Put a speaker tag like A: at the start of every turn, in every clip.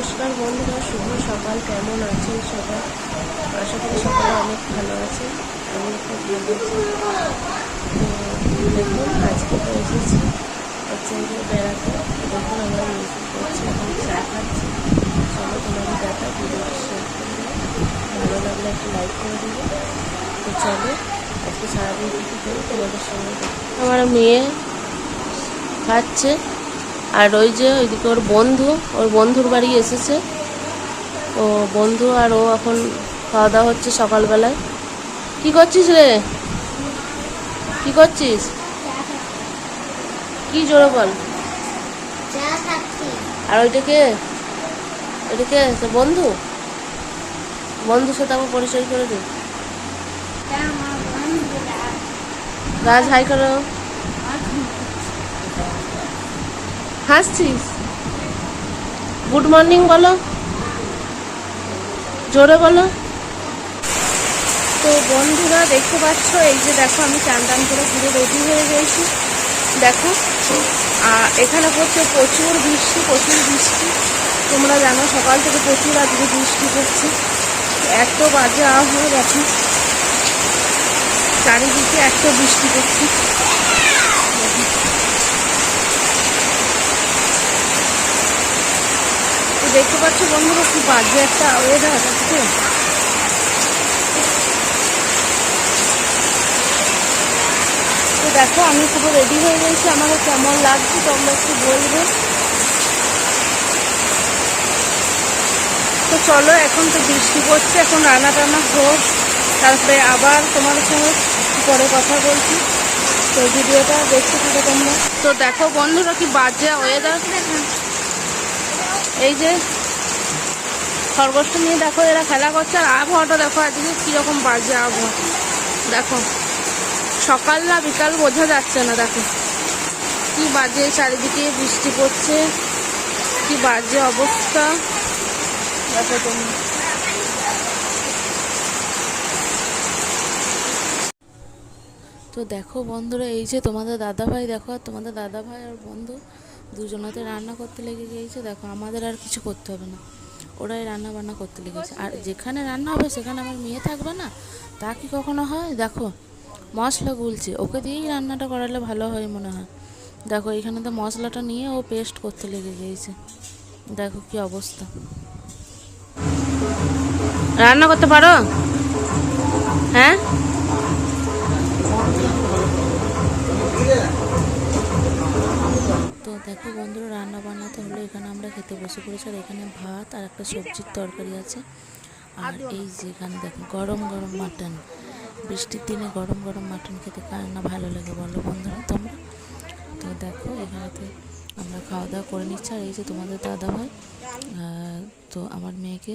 A: নমস্কার বন্ধুরা, শুভ সকাল। কেমন আছেন সবাই? আশা করি সকালে অনেক ভালো আছে। আমি খুব ভালো আছি। তো দেখুন, আজকে তো এসেছি হচ্ছে বেড়াতে। দেখুন আমরা মিউজিক করছি, এখন চা খাচ্ছি। চলো তোমাদের দেখা, ভিডিওটা শেয়ার করে দেবো, ভালো লাগলে একটা লাইক করে দেবো। তো চলো আজকে সারাদিন কী করি তোমাদের সঙ্গে দেখি। আমার মেয়ে খাচ্ছে, আর ওই যে ওইদিকে ওর বন্ধুর বাড়ি এসেছে। ও বন্ধু আর ও এখন খাওয়া দাওয়া হচ্ছে সকালবেলায়। কি করছিস রে? কি করছিস? কি জোরে বল। আর ওইটাকে তো বন্ধুর সাথে আমার পরিচয় করে দে। গাছ হাই করো। হাসছিস? গুড মর্নিং বলো, জোরে বলো। তো বন্ধুরা দেখতে পাচ্ছ, এই যে দেখো আমি চান টান করে পুরো রেডি হয়ে গেছি। দেখো এখানে পড়ছে প্রচুর বৃষ্টি। তোমরা জানো সকাল থেকে প্রচুর আজকে বৃষ্টি পড়ছে। এত বাজে আবহাওয়া, দেখো চারিদিকে এত বৃষ্টি পড়ছে। তো দেখতে পাচ্ছ বন্ধুরা কি বাজে একটা ওয়েদার আজকে। তো দেখো আমি পুরো রেডি হয়ে গেছি, আমাকে কেমন লাগছে তোমরা একটু বলবে। তো চলো, এখন তো বৃষ্টি পড়ছে, এখন রান্না টান্না হোক, তারপরে আবার তোমাদের সঙ্গে পরে কথা বলছি। তো ভিডিওটা দেখতে থাকো তোমরা। তো দেখো বন্ধুরা কি বাজে ওয়েদার। এই যে খরগোশটা নিয়ে দেখো এরা খেলা করছে, আর আবহাওয়াটা দেখো আজকে কীরকম বাজে আবহাওয়া। দেখো সকাল না বিকাল বোঝা যাচ্ছে না। দেখো কি বাজে, চারিদিকে বৃষ্টি পড়ছে, কি বাজে অবস্থা। দেখো তুমি। তো দেখো বন্ধুরা, এই যে তোমাদের দাদাভাই, দেখো আর তোমাদের দাদাভাই আর বন্ধু দুজনাতে রান্না করতে লেগে গিয়েছে। দেখো আমাদের আর কিছু করতে হবে না, ওরাই রান্না বান্না করতে লেগেছে। আর যেখানে রান্না হবে সেখানে আমার মেয়ে থাকবে না, তা কি কখনো হয়? দেখো মশলা গুলছে, ওকে দিয়েই রান্নাটা করালে ভালো হয় মনে হয়। দেখো এখানে তো মশলাটা নিয়ে ও পেস্ট করতে লেগে গিয়েছে। দেখো কি অবস্থা। রান্না করতে পারো? হ্যাঁ, তো দেখো বন্ধুরা রান্না বান্নাতে হলো, এখানে আমরা খেতে বসে পড়েছি। আর এখানে ভাত আর একটা সবজির তরকারি আছে। আর এই যে এখানে দেখো গরম গরম মাটন। বৃষ্টির দিনে গরম গরম মাটন খেতে কার না ভালো লাগে বলো বন্ধুরা তোমরা? তো দেখো এখানেতে আমরা খাওয়া দাওয়া করে নিচ্ছি। আর এই যে তোমাদের দাদাভাই, তো আমার মেয়েকে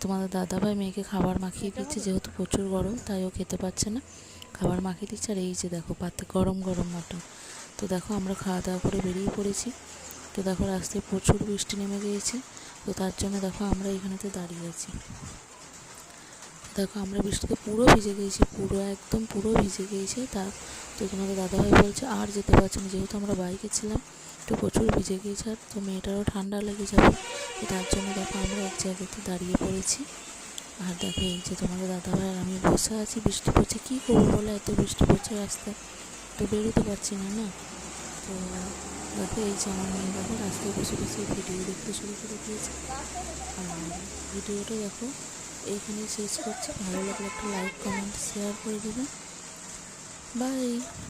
A: তোমাদের দাদাভাই মেয়েকে খাবার মাখিয়ে দিচ্ছে, যেহেতু প্রচুর গরম তাই ও খেতে পাচ্ছে না, খাবার মাখিয়ে দিচ্ছে। আর এই যে দেখো পাতে গরম গরম মাটন। তো দেখো আমরা খাওয়া দাওয়া করে বেরিয়ে পড়েছি। তো দেখো রাস্তায় প্রচুর বৃষ্টি নেমে গিয়েছে, তো তার জন্য দেখো আমরা এখানেতে দাঁড়িয়ে আছি। দেখো আমরা বৃষ্টিতে পুরো ভিজে গিয়েছি, একদম পুরো ভিজে গিয়েছি। তো তোমাদের দাদাভাই বলছে আর যেতে পারছি না, যেহেতু আমরা বাইকে ছিলাম তো প্রচুর ভিজে গিয়েছে, আর তো মেয়েটারও ঠান্ডা লেগে যাবে। তো তার জন্য দেখো আমরা এক জায়গাতে দাঁড়িয়ে পড়েছি। আর দেখো এই যে তোমাদের দাদাভাই আর আমি বসে আছি, বৃষ্টি পড়ছে, কী করবো বলে, এত বৃষ্টি পড়ছে রাস্তায়, তো বেরোতে পারছি না না। তো দেখো এই যে আমার মেয়ে দেখো রাস্তায় বসে বসে ভিডিও দেখতে শুরু করে দিয়েছে। আর ভিডিওটা দেখো এইখানেই শেষ করছি। ভালো লাগলে একটা লাইক কমেন্ট শেয়ার করে দেবেন। বাই।